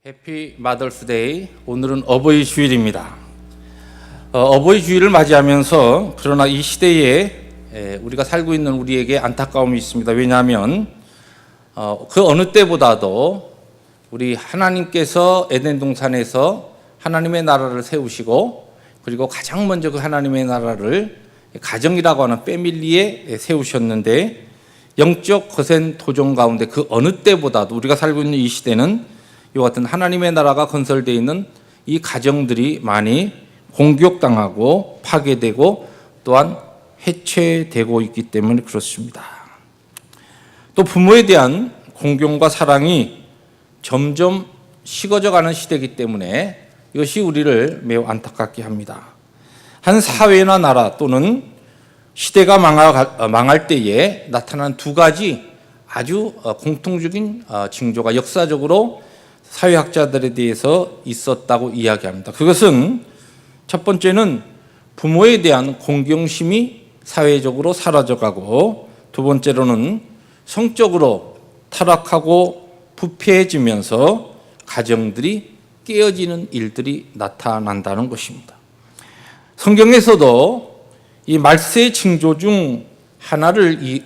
해피 마더스데이. 오늘은 어버이 주일입니다. 어버이 주일을 맞이하면서 그러나 이 시대에 우리가 살고 있는 우리에게 안타까움이 있습니다. 왜냐하면 그 어느 때보다도 우리 하나님께서 에덴 동산에서 하나님의 나라를 세우시고, 그리고 가장 먼저 그 하나님의 나라를 가정이라고 하는 패밀리에 세우셨는데, 영적 거센 도전 가운데 그 어느 때보다도 우리가 살고 있는 이 시대는 이와 같은 하나님의 나라가 건설되어 있는 이 가정들이 많이 공격당하고 파괴되고 또한 해체되고 있기 때문에 그렇습니다. 또 부모에 대한 공경과 사랑이 점점 식어져가는 시대이기 때문에 이것이 우리를 매우 안타깝게 합니다. 한 사회나 나라 또는 시대가 망할 때에 나타난 두 가지 아주 공통적인 징조가 역사적으로 사회학자들에 대해서 있었다고 이야기합니다. 그것은 첫 번째는 부모에 대한 공경심이 사회적으로 사라져가고, 두 번째로는 성적으로 타락하고 부패해지면서 가정들이 깨어지는 일들이 나타난다는 것입니다. 성경에서도 이 말세의 징조 중 하나를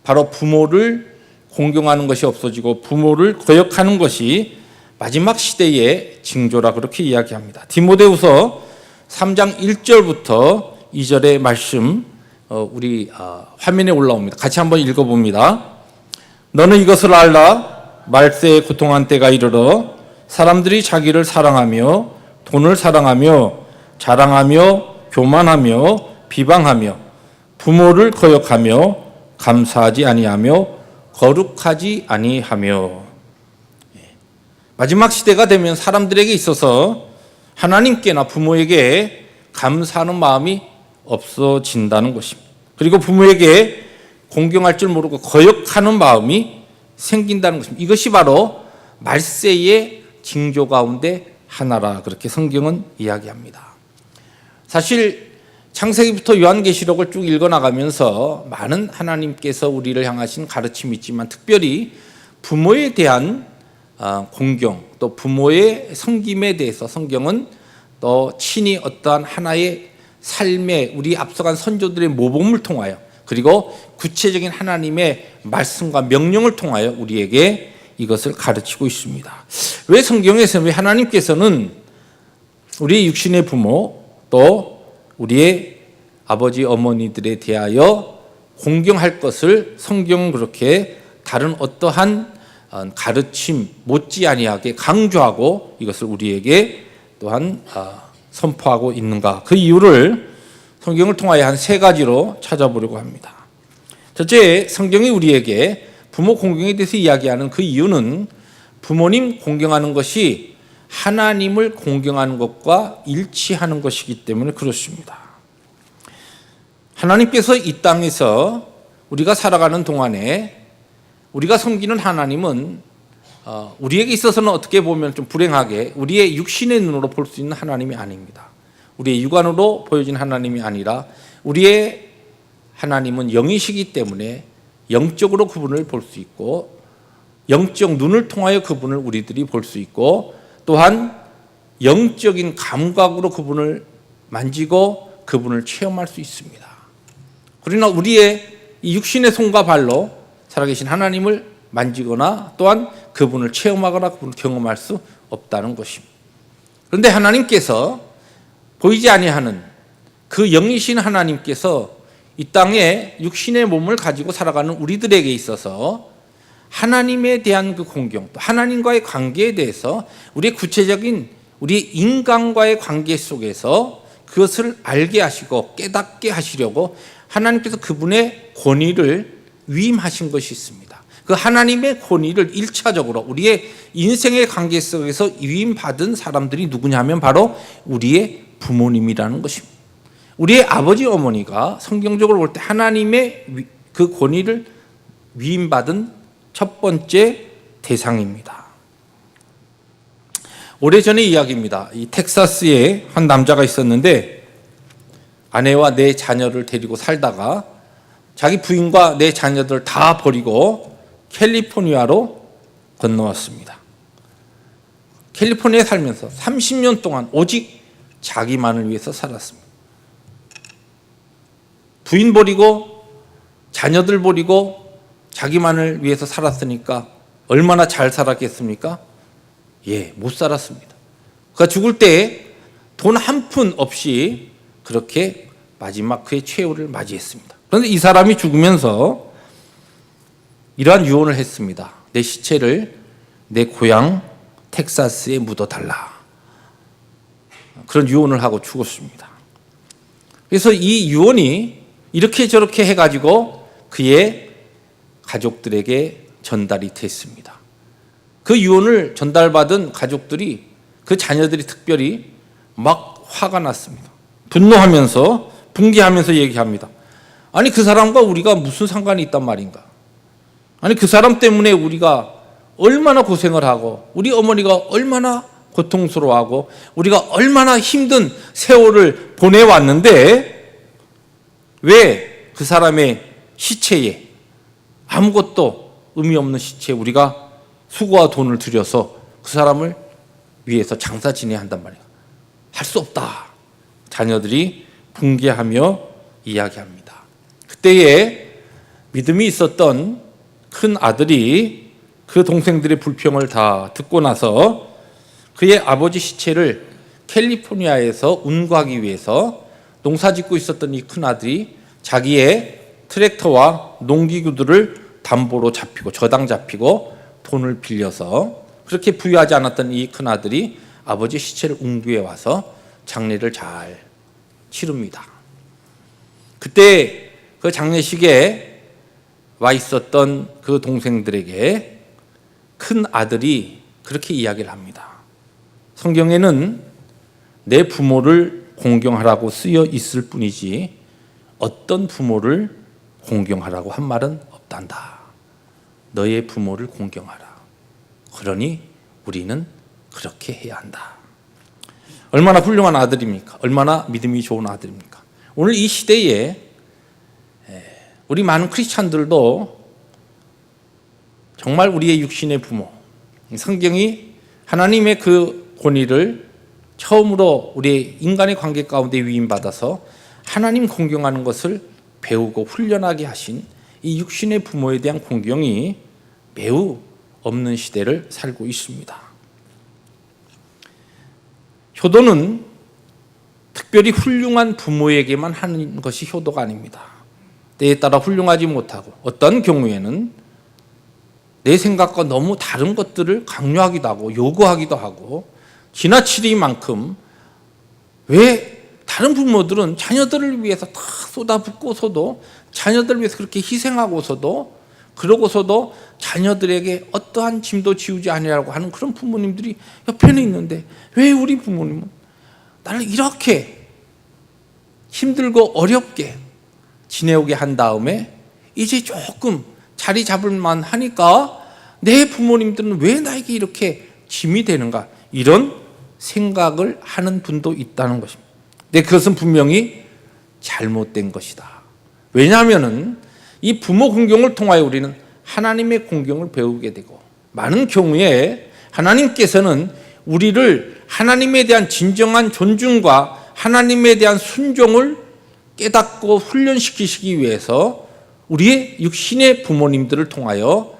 바로 부모를 공경하는 것이 없어지고 부모를 거역하는 것이 마지막 시대의 징조라 그렇게 이야기합니다. 디모데후서 3장 1절부터 2절의 말씀 우리 화면에 올라옵니다. 같이 한번 읽어봅니다. 너는 이것을 알라. 말세에 고통한 때가 이르러 사람들이 자기를 사랑하며 돈을 사랑하며 자랑하며 교만하며 비방하며 부모를 거역하며 감사하지 아니하며 거룩하지 아니하며. 마지막 시대가 되면 사람들에게 있어서 하나님께나 부모에게 감사하는 마음이 없어진다는 것입니다. 그리고 부모에게 공경할 줄 모르고 거역하는 마음이 생긴다는 것입니다. 이것이 바로 말세의 징조 가운데 하나라 그렇게 성경은 이야기합니다. 사실 창세기부터 요한계시록을 쭉 읽어나가면서 많은 하나님께서 우리를 향하신 가르침이 있지만, 특별히 부모에 대한 공경, 또 부모의 섬김에 대해서 성경은 또 친히 어떠한 하나의 삶에 우리 앞서간 선조들의 모범을 통하여, 그리고 구체적인 하나님의 말씀과 명령을 통하여 우리에게 이것을 가르치고 있습니다. 왜 성경에서, 왜 하나님께서는 우리의 육신의 부모 또 우리의 아버지 어머니들에 대하여 공경할 것을 성경은 그렇게 다른 어떠한 가르침 못지 아니하게 강조하고 이것을 우리에게 또한 선포하고 있는가? 그 이유를 성경을 통하여 한 세 가지로 찾아보려고 합니다. 첫째, 성경이 우리에게 부모 공경에 대해서 이야기하는 그 이유는 부모님 공경하는 것이 하나님을 공경하는 것과 일치하는 것이기 때문에 그렇습니다. 하나님께서 이 땅에서 우리가 살아가는 동안에 우리가 섬기는 하나님은 우리에게 있어서는 어떻게 보면 좀 불행하게 우리의 육신의 눈으로 볼 수 있는 하나님이 아닙니다. 우리의 육안으로 보여진 하나님이 아니라 우리의 하나님은 영이시기 때문에 영적으로 그분을 볼 수 있고, 영적 눈을 통하여 그분을 우리들이 볼 수 있고, 또한 영적인 감각으로 그분을 만지고 그분을 체험할 수 있습니다. 그러나 우리의 이 육신의 손과 발로 살아계신 하나님을 만지거나 또한 그분을 체험하거나 그분을 경험할 수 없다는 것입니다. 그런데 하나님께서 보이지 아니하는 그 영이신 하나님께서 이 땅에 육신의 몸을 가지고 살아가는 우리들에게 있어서 하나님에 대한 그 공경, 또 하나님과의 관계에 대해서 우리의 구체적인 우리 인간과의 관계 속에서 그것을 알게 하시고 깨닫게 하시려고 하나님께서 그분의 권위를 위임하신 것이 있습니다. 그 하나님의 권위를 1차적으로 우리의 인생의 관계 속에서 위임받은 사람들이 누구냐 하면 바로 우리의 부모님이라는 것입니다. 우리의 아버지 어머니가 성경적으로 볼 때 하나님의 그 권위를 위임받은 첫 번째 대상입니다. 오래전의 이야기입니다. 이 텍사스에 한 남자가 있었는데 아내와 네 자녀를 데리고 살다가 자기 부인과 네 자녀들 다 버리고 캘리포니아로 건너왔습니다. 캘리포니아에 살면서 30년 동안 오직 자기만을 위해서 살았습니다. 부인 버리고 자녀들 버리고 자기만을 위해서 살았으니까 얼마나 잘 살았겠습니까? 못 살았습니다. 그가 죽을 때 돈 한 푼 없이 그렇게 마지막 그의 최후를 맞이했습니다. 그런데 이 사람이 죽으면서 이러한 유언을 했습니다. 내 시체를 내 고향 텍사스에 묻어달라. 그런 유언을 하고 죽었습니다. 그래서 이 유언이 이렇게 저렇게 해가지고 그의 가족들에게 전달이 됐습니다. 그 유언을 전달받은 가족들이, 그 자녀들이 특별히 막 화가 났습니다. 분노하면서 분개하면서 얘기합니다. 아니 그 사람과 우리가 무슨 상관이 있단 말인가? 아니 그 사람 때문에 우리가 얼마나 고생을 하고 우리 어머니가 얼마나 고통스러워하고 우리가 얼마나 힘든 세월을 보내왔는데 왜 그 사람의 시체에, 아무것도 의미 없는 시체에 우리가 수고와 돈을 들여서 그 사람을 위해서 장사 지내야 한단 말이야. 할 수 없다. 자녀들이 분개하며 이야기합니다. 그때에 믿음이 있었던 큰 아들이 그 동생들의 불평을 다 듣고 나서 그의 아버지 시체를 캘리포니아에서 운구하기 위해서 농사 짓고 있었던 이 큰 아들이 자기의 트랙터와 농기구들을 담보로 잡히고 저당 잡히고 돈을 빌려서, 그렇게 부유하지 않았던 이 큰 아들이 아버지 시체를 운구해 와서 장례를 잘 치릅니다. 그때 그 장례식에 와 있었던 그 동생들에게 큰 아들이 그렇게 이야기를 합니다. 성경에는 내 부모를 공경하라고 쓰여 있을 뿐이지 어떤 부모를 공경하라고 한 말은 없단다. 너의 부모를 공경하라. 그러니 우리는 그렇게 해야 한다. 얼마나 훌륭한 아들입니까? 얼마나 믿음이 좋은 아들입니까? 오늘 이 시대에 우리 많은 크리스찬들도 정말 우리의 육신의 부모, 성경이 하나님의 그 권위를 처음으로 우리 인간의 관계 가운데 위임받아서 하나님 공경하는 것을 배우고 훈련하게 하신 이 육신의 부모에 대한 공경이 매우 없는 시대를 살고 있습니다. 효도는 특별히 훌륭한 부모에게만 하는 것이 효도가 아닙니다. 때에 따라 훌륭하지 못하고 어떤 경우에는 내 생각과 너무 다른 것들을 강요하기도 하고 요구하기도 하고 지나치리만큼, 왜 다른 부모들은 자녀들을 위해서 다 쏟아붓고서도, 자녀들을 위해서 그렇게 희생하고서도, 그러고서도 자녀들에게 어떠한 짐도 지우지 아니라고 하는 그런 부모님들이 옆에는 있는데 왜 우리 부모님은 나를 이렇게 힘들고 어렵게 지내오게 한 다음에 이제 조금 자리 잡을 만하니까 내 부모님들은 왜 나에게 이렇게 짐이 되는가, 이런 생각을 하는 분도 있다는 것입니다. 근데 그것은 분명히 잘못된 것이다. 왜냐하면 이 부모 공경을 통하여 우리는 하나님의 공경을 배우게 되고, 많은 경우에 하나님께서는 우리를 하나님에 대한 진정한 존중과 하나님에 대한 순종을 깨닫고 훈련시키시기 위해서 우리의 육신의 부모님들을 통하여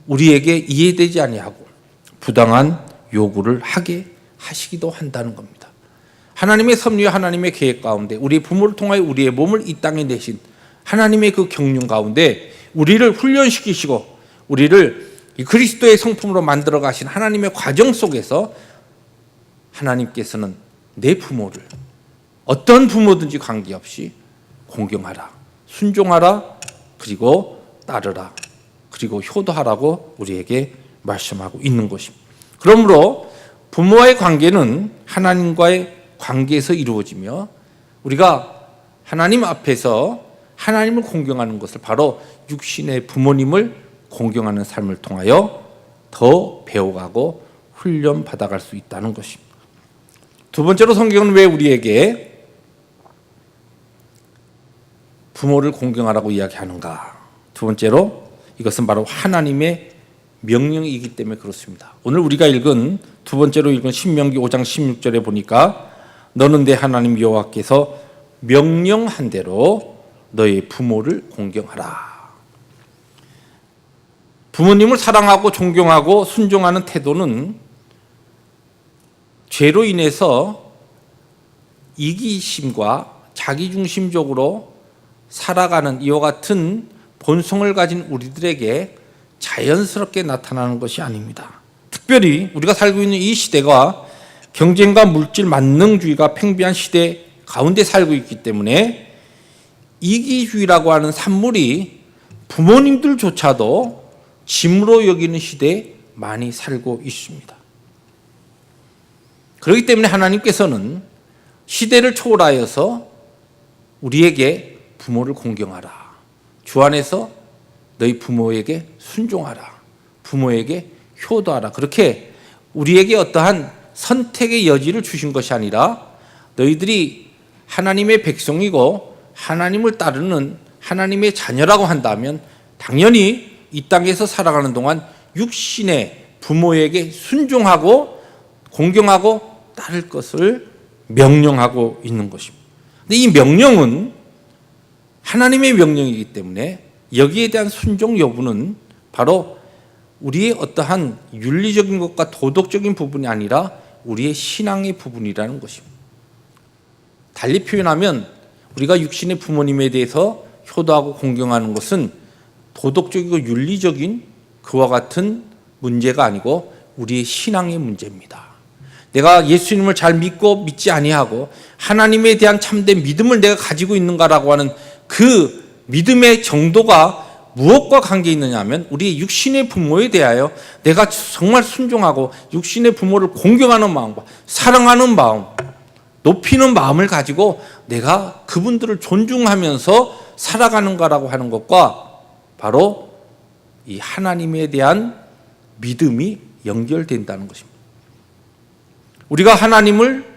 우리에게 이해되지 아니하고 부당한 요구를 하게 하시기도 한다는 겁니다. 하나님의 섭리와 하나님의 계획 가운데 우리 부모를 통하여 우리의 몸을 이 땅에 내신 하나님의 그 경륜 가운데 우리를 훈련시키시고 우리를 그리스도의 성품으로 만들어 가신 하나님의 과정 속에서 하나님께서는 내 부모를 어떤 부모든지 관계없이 공경하라, 순종하라, 그리고 따르라, 그리고 효도하라고 우리에게 말씀하고 있는 것입니다. 그러므로 부모와의 관계는 하나님과의 관계에서 이루어지며, 우리가 하나님 앞에서 하나님을 공경하는 것을 바로 육신의 부모님을 공경하는 삶을 통하여 더 배워가고 훈련받아갈 수 있다는 것입니다. 두 번째로 성경은 왜 우리에게 부모를 공경하라고 이야기하는가? 두 번째로 이것은 바로 하나님의 명령이기 때문에 그렇습니다. 오늘 우리가 읽은 두 번째로 읽은 신명기 5장 16절에 보니까 너는 내 하나님 여호와께서 명령한 대로 너의 부모를 공경하라. 부모님을 사랑하고 존경하고 순종하는 태도는 죄로 인해서 이기심과 자기중심적으로 살아가는 이와 같은 본성을 가진 우리들에게 자연스럽게 나타나는 것이 아닙니다. 특별히 우리가 살고 있는 이 시대가 경쟁과 물질 만능주의가 팽배한 시대 가운데 살고 있기 때문에 이기주의라고 하는 산물이 부모님들조차도 짐으로 여기는 시대에 많이 살고 있습니다. 그렇기 때문에 하나님께서는 시대를 초월하여서 우리에게 부모를 공경하라. 주 안에서 너희 부모에게 순종하라. 부모에게 효도하라. 그렇게 우리에게 어떠한 선택의 여지를 주신 것이 아니라 너희들이 하나님의 백성이고 하나님을 따르는 하나님의 자녀라고 한다면 당연히 이 땅에서 살아가는 동안 육신의 부모에게 순종하고 공경하고 따를 것을 명령하고 있는 것입니다. 근데 이 명령은 하나님의 명령이기 때문에 여기에 대한 순종 여부는 바로 우리의 어떠한 윤리적인 것과 도덕적인 부분이 아니라 우리의 신앙의 부분이라는 것입니다. 달리 표현하면 우리가 육신의 부모님에 대해서 효도하고 공경하는 것은 도덕적이고 윤리적인 그와 같은 문제가 아니고 우리의 신앙의 문제입니다. 내가 예수님을 잘 믿고 믿지 아니하고 하나님에 대한 참된 믿음을 내가 가지고 있는가라고 하는 그 믿음의 정도가 무엇과 관계 있느냐 하면 우리의 육신의 부모에 대하여 내가 정말 순종하고 육신의 부모를 공경하는 마음과 사랑하는 마음, 높이는 마음을 가지고 내가 그분들을 존중하면서 살아가는가라고 하는 것과 바로 이 하나님에 대한 믿음이 연결된다는 것입니다. 우리가 하나님을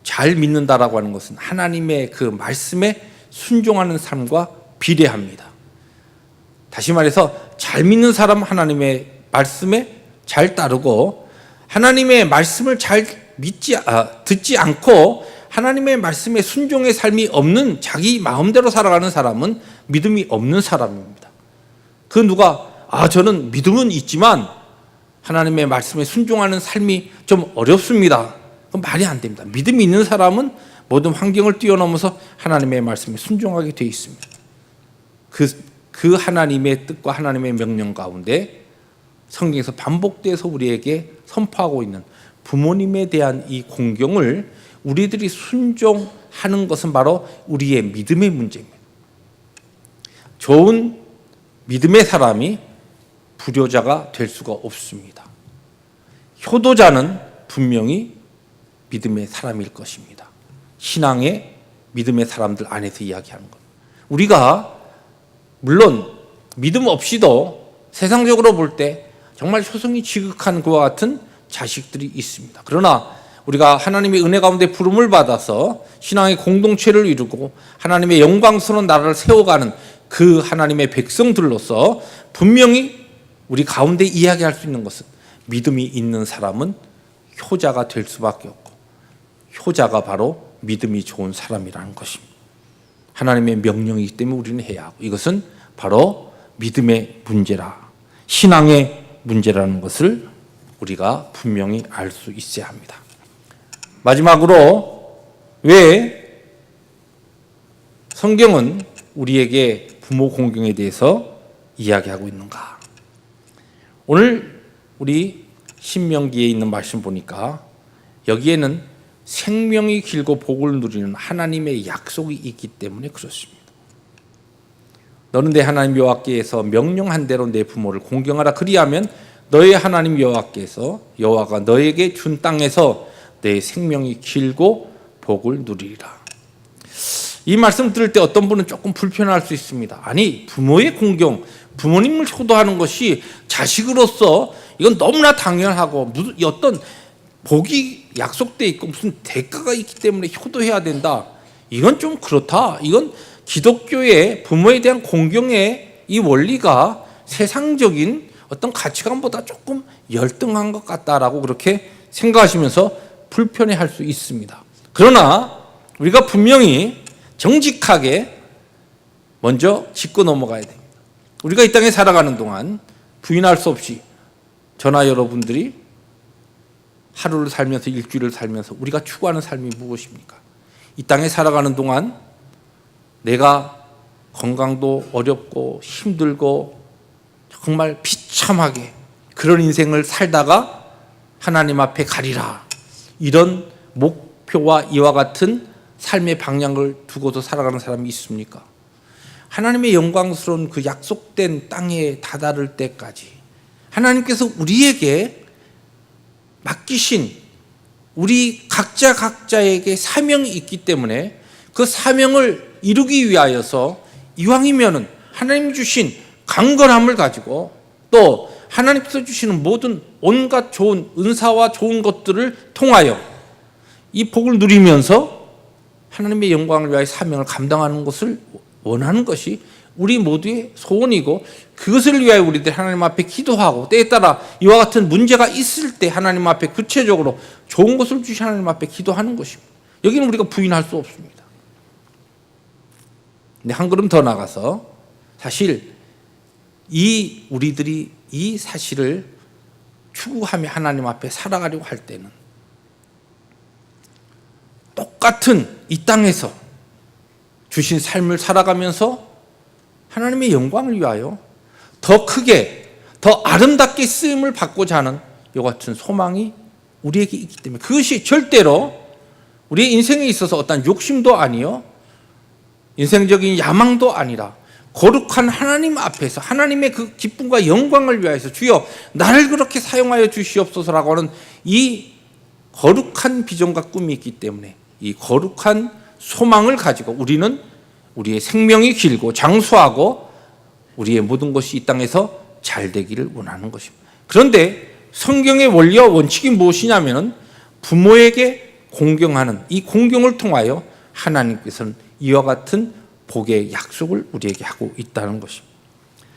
잘 믿는다라고 하는 것은 하나님의 그 말씀에 순종하는 삶과 비례합니다. 다시 말해서 잘 믿는 사람은 하나님의 말씀에 잘 따르고 하나님의 말씀을 잘 듣지 않고 하나님의 말씀에 순종의 삶이 없는 자기 마음대로 살아가는 사람은 믿음이 없는 사람입니다. 그 누가 저는 믿음은 있지만 하나님의 말씀에 순종하는 삶이 좀 어렵습니다. 그건 말이 안 됩니다. 믿음이 있는 사람은 모든 환경을 뛰어넘어서 하나님의 말씀에 순종하게 되어 있습니다. 그 하나님의 뜻과 하나님의 명령 가운데 성경에서 반복돼서 우리에게 선포하고 있는 부모님에 대한 이 공경을 우리들이 순종하는 것은 바로 우리의 믿음의 문제입니다. 좋은 믿음의 사람이 불효자가 될 수가 없습니다. 효도자는 분명히 믿음의 사람일 것입니다. 신앙의 믿음의 사람들 안에서 이야기하는 것. 우리가 물론 믿음 없이도 세상적으로 볼 때 정말 효성이 지극한 그와 같은 자식들이 있습니다. 그러나 우리가 하나님의 은혜 가운데 부름을 받아서 신앙의 공동체를 이루고 하나님의 영광스러운 나라를 세워가는 그 하나님의 백성들로서 분명히 우리 가운데 이야기할 수 있는 것은 믿음이 있는 사람은 효자가 될 수밖에 없고 효자가 바로 믿음이 좋은 사람이라는 것입니다. 하나님의 명령이기 때문에 우리는 해야 하고 이것은 바로 믿음의 문제라 신앙의 문제라는 것을 우리가 분명히 알 수 있어야 합니다. 마지막으로 왜 성경은 우리에게 부모 공경에 대해서 이야기하고 있는가? 오늘 우리 신명기에 있는 말씀 보니까 여기에는 생명이 길고 복을 누리는 하나님의 약속이 있기 때문에 그렇습니다. 너는 내 하나님 여호와께서 명령한 대로 내 부모를 공경하라. 그리하면 너의 하나님 여호와가 너에게 준 땅에서 내 생명이 길고 복을 누리리라. 이 말씀 들을 때 어떤 분은 조금 불편할 수 있습니다. 아니, 부모의 공경, 부모님을 효도하는 것이 자식으로서 이건 너무나 당연하고 무슨 어떤 복이 약속돼 있고 무슨 대가가 있기 때문에 효도해야 된다. 이건 좀 그렇다. 이건 기독교의 부모에 대한 공경의 이 원리가 세상적인 어떤 가치관보다 조금 열등한 것 같다라고 그렇게 생각하시면서 불편해할 수 있습니다. 그러나 우리가 분명히 정직하게 먼저 짚고 넘어가야 됩니다. 우리가 이 땅에 살아가는 동안 부인할 수 없이 저나 여러분들이 하루를 살면서 일주일을 살면서 우리가 추구하는 삶이 무엇입니까? 이 땅에 살아가는 동안 내가 건강도 어렵고 힘들고 정말 비참하게 그런 인생을 살다가 하나님 앞에 가리라, 이런 목표와 이와 같은 삶의 방향을 두고도 살아가는 사람이 있습니까? 하나님의 영광스러운 그 약속된 땅에 다다를 때까지 하나님께서 우리에게 맡기신 우리 각자에게 사명이 있기 때문에 그 사명을 이루기 위하여서 이왕이면은 하나님 주신 강건함을 가지고 또 하나님께서 주시는 모든 온갖 좋은 은사와 좋은 것들을 통하여 이 복을 누리면서 하나님의 영광을 위하여 사명을 감당하는 것을 원하는 것이 우리 모두의 소원이고, 그것을 위하여 우리들 하나님 앞에 기도하고 때에 따라 이와 같은 문제가 있을 때 하나님 앞에 구체적으로 좋은 것을 주신 하나님 앞에 기도하는 것입니다. 여기는 우리가 부인할 수 없습니다. 근데 한 걸음 더 나가서 사실 우리들이 이 사실을 추구하며 하나님 앞에 살아가려고 할 때는 똑같은 이 땅에서 주신 삶을 살아가면서 하나님의 영광을 위하여 더 크게 더 아름답게 쓰임을 받고자 하는 이와 같은 소망이 우리에게 있기 때문에 그것이 절대로 우리의 인생에 있어서 어떤 욕심도 아니요 인생적인 야망도 아니라 거룩한 하나님 앞에서 하나님의 그 기쁨과 영광을 위하여서 주여 나를 그렇게 사용하여 주시옵소서라고 하는 이 거룩한 비전과 꿈이 있기 때문에 이 거룩한 소망을 가지고 우리는 우리의 생명이 길고 장수하고 우리의 모든 것이 이 땅에서 잘 되기를 원하는 것입니다. 그런데 성경의 원리와 원칙이 무엇이냐면 부모에게 공경하는 이 공경을 통하여 하나님께서는 이와 같은 복의 약속을 우리에게 하고 있다는 것입니다.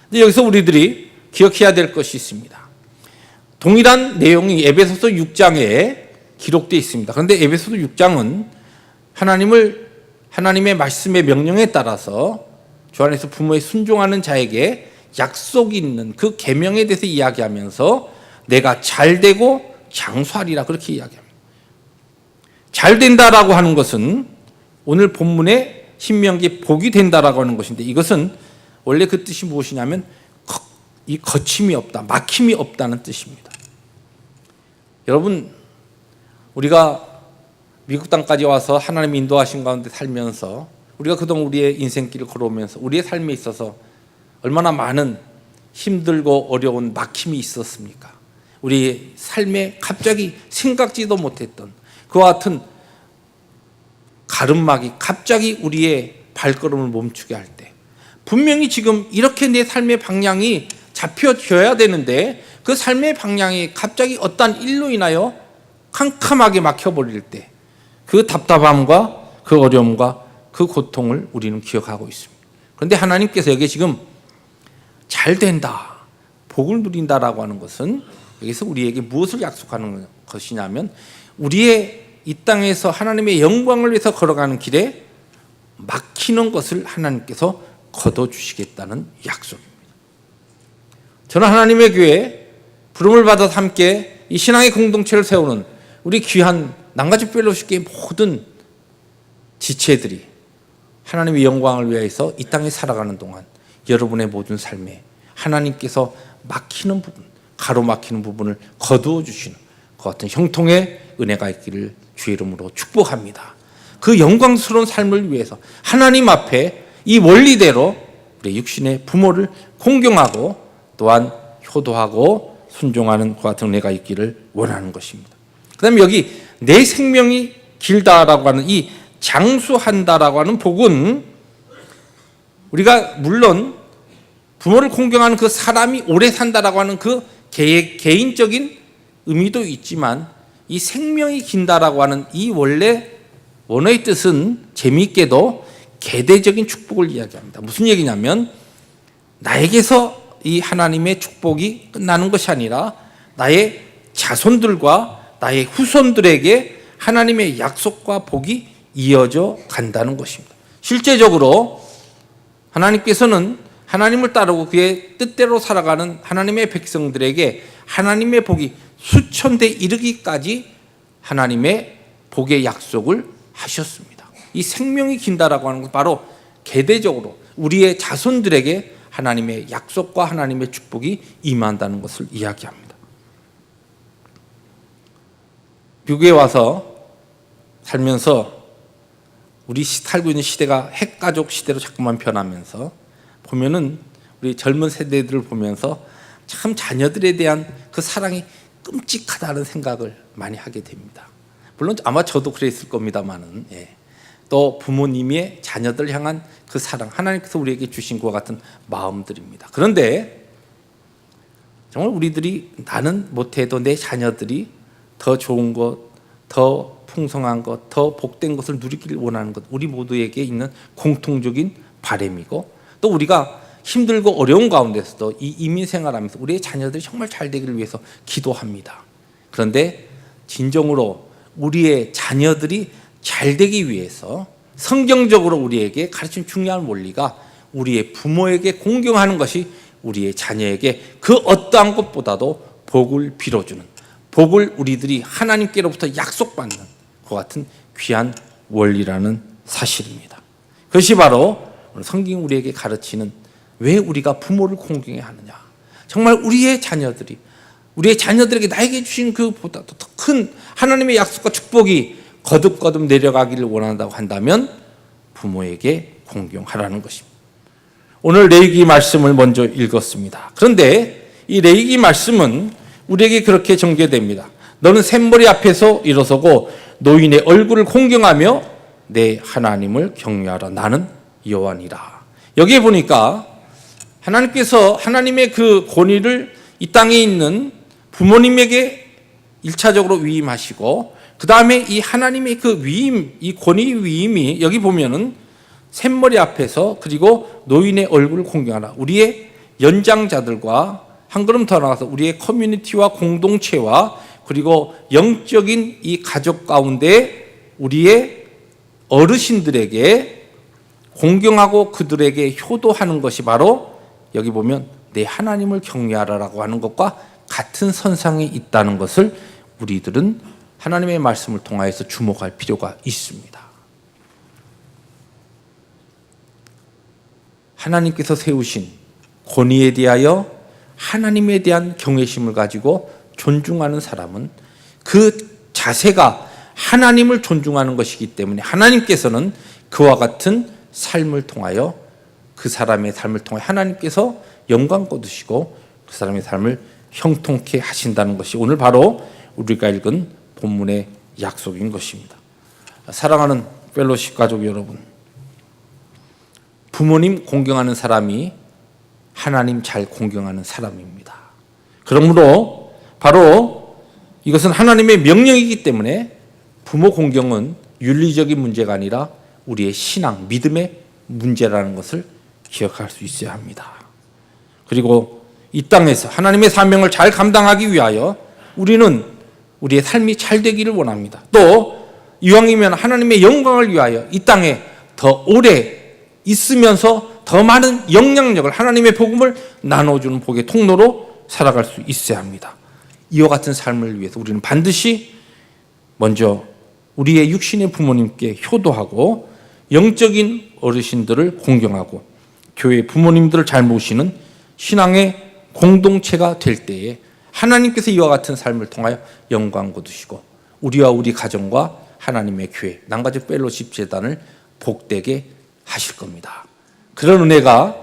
근데 여기서 우리들이 기억해야 될 것이 있습니다. 동일한 내용이 에베소서 6장에 기록되어 있습니다. 그런데 에베소서 6장은 하나님의 말씀의 명령에 따라서 주 안에서 부모에 순종하는 자에게 약속이 있는 그 계명에 대해서 이야기하면서 내가 잘되고 장수하리라 그렇게 이야기합니다. 잘된다라고 하는 것은 오늘 본문의 신명기 복이 된다라고 하는 것인데, 이것은 원래 그 뜻이 무엇이냐면 이 거침이 없다, 막힘이 없다는 뜻입니다. 여러분, 우리가 미국 땅까지 와서 하나님 인도하신 가운데 살면서 우리가 그동안 우리의 인생길을 걸어오면서 우리의 삶에 있어서 얼마나 많은 힘들고 어려운 막힘이 있었습니까? 우리 삶에 갑자기 생각지도 못했던 그와 같은 가름막이 갑자기 우리의 발걸음을 멈추게 할 때, 분명히 지금 이렇게 내 삶의 방향이 잡혀져야 되는데 그 삶의 방향이 갑자기 어떠한 일로 인하여 캄캄하게 막혀버릴 때 그 답답함과 그 어려움과 그 고통을 우리는 기억하고 있습니다. 그런데 하나님께서 여기 지금 잘 된다, 복을 누린다라고 하는 것은 여기서 우리에게 무엇을 약속하는 것이냐면 우리의 이 땅에서 하나님의 영광을 위해서 걸어가는 길에 막히는 것을 하나님께서 거둬주시겠다는 약속입니다. 저는 하나님의 교회 부름을 받아서 함께 이 신앙의 공동체를 세우는 우리 귀한 남가주 펠로십계의 모든 지체들이 하나님의 영광을 위해서 이 땅에 살아가는 동안 여러분의 모든 삶에 하나님께서 막히는 부분, 가로막히는 부분을 거두어 주시는 그 같은 형통의 은혜가 있기를 주의 이름으로 축복합니다. 그 영광스러운 삶을 위해서 하나님 앞에 이 원리대로 우리 육신의 부모를 공경하고 또한 효도하고 순종하는 그 같은 은혜가 있기를 원하는 것입니다. 그 다음에 여기 내 생명이 길다라고 하는 이 장수한다라고 하는 복은 우리가 물론 부모를 공경하는 그 사람이 오래 산다라고 하는 그 개인적인 의미도 있지만 이 생명이 긴다라고 하는 이 원래 원어의 뜻은 재미있게도 계대적인 축복을 이야기합니다. 무슨 얘기냐면 나에게서 이 하나님의 축복이 끝나는 것이 아니라 나의 자손들과 나의 후손들에게 하나님의 약속과 복이 이어져 간다는 것입니다. 실제적으로 하나님께서는 하나님을 따르고 그의 뜻대로 살아가는 하나님의 백성들에게 하나님의 복이 수천 대 이르기까지 하나님의 복의 약속을 하셨습니다. 이 생명이 긴다라고 하는 것 바로 계대적으로 우리의 자손들에게 하나님의 약속과 하나님의 축복이 임한다는 것을 이야기합니다. 미국에 와서 살면서 우리 살고 있는 시대가 핵가족 시대로 자꾸만 변하면서 보면은 우리 젊은 세대들을 보면서 참 자녀들에 대한 그 사랑이 끔찍하다는 생각을 많이 하게 됩니다. 물론 아마 저도 그랬을 겁니다만은 또 부모님의 자녀들 향한 그 사랑, 하나님께서 우리에게 주신 것과 같은 마음들입니다. 그런데 정말 우리들이 나는 못해도 내 자녀들이 더 좋은 것, 더 풍성한 것, 더 복된 것을 누리기를 원하는 것, 우리 모두에게 있는 공통적인 바람이고, 또 우리가 힘들고 어려운 가운데서도 이 이민 생활하면서 우리의 자녀들이 정말 잘 되기를 위해서 기도합니다. 그런데 진정으로 우리의 자녀들이 잘 되기 위해서 성경적으로 우리에게 가르친 중요한 원리가 우리의 부모에게 공경하는 것이 우리의 자녀에게 그 어떠한 것보다도 복을 빌어주는, 복을 우리들이 하나님께로부터 약속받는 것 같은 귀한 원리라는 사실입니다. 그것이 바로 성경이 우리에게 가르치는 왜 우리가 부모를 공경해야 하느냐. 정말 우리의 자녀들에게 나에게 주신 그보다도 더 큰 하나님의 약속과 축복이 거듭거듭 내려가기를 원한다고 한다면 부모에게 공경하라는 것입니다. 오늘 레위기 말씀을 먼저 읽었습니다. 그런데 이 레위기 말씀은 우리에게 그렇게 전개됩니다. 너는 샘머리 앞에서 일어서고 노인의 얼굴을 공경하며 내 하나님을 경외하라. 나는 여호와니라. 여기에 보니까 하나님께서 하나님의 그 권위를 이 땅에 있는 부모님에게 1차적으로 위임하시고 그 다음에 이 하나님의 그 위임, 이 권위 위임이 여기 보면은 샘머리 앞에서 그리고 노인의 얼굴을 공경하라. 우리의 연장자들과 한 걸음 더 나가서 우리의 커뮤니티와 공동체와 그리고 영적인 이 가족 가운데 우리의 어르신들에게 공경하고 그들에게 효도하는 것이 바로 여기 보면 내 하나님을 경외하라라고 하는 것과 같은 선상에 있다는 것을 우리들은 하나님의 말씀을 통하여서 주목할 필요가 있습니다. 하나님께서 세우신 권위에 대하여 하나님에 대한 경외심을 가지고 존중하는 사람은 그 자세가 하나님을 존중하는 것이기 때문에 하나님께서는 그와 같은 삶을 통하여 그 사람의 삶을 통해 하나님께서 영광 거두시고 그 사람의 삶을 형통케 하신다는 것이 오늘 바로 우리가 읽은 본문의 약속인 것입니다. 사랑하는 펠로십 가족 여러분, 부모님 공경하는 사람이 하나님 잘 공경하는 사람입니다. 그러므로 바로 이것은 하나님의 명령이기 때문에 부모 공경은 윤리적인 문제가 아니라 우리의 신앙, 믿음의 문제라는 것을 기억할 수 있어야 합니다. 그리고 이 땅에서 하나님의 사명을 잘 감당하기 위하여 우리는 우리의 삶이 잘 되기를 원합니다. 또 이왕이면 하나님의 영광을 위하여 이 땅에 더 오래 있으면서 더 많은 영향력을 하나님의 복음을 나눠주는 복의 통로로 살아갈 수 있어야 합니다. 이와 같은 삶을 위해서 우리는 반드시 먼저 우리의 육신의 부모님께 효도하고 영적인 어르신들을 공경하고 교회 부모님들을 잘 모시는 신앙의 공동체가 될 때에 하나님께서 이와 같은 삶을 통하여 영광 거두시고 우리와 우리 가정과 하나님의 교회, 남가족 펠로십 재단을 복되게 하실 겁니다. 그런 은혜가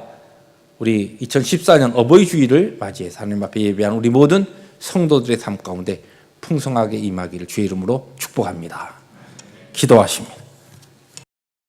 우리 2014년 어버이 주일을 맞이해서 하나님 앞에 예배한 우리 모든 성도들의 삶 가운데 풍성하게 임하기를 주의 이름으로 축복합니다. 기도하십니다.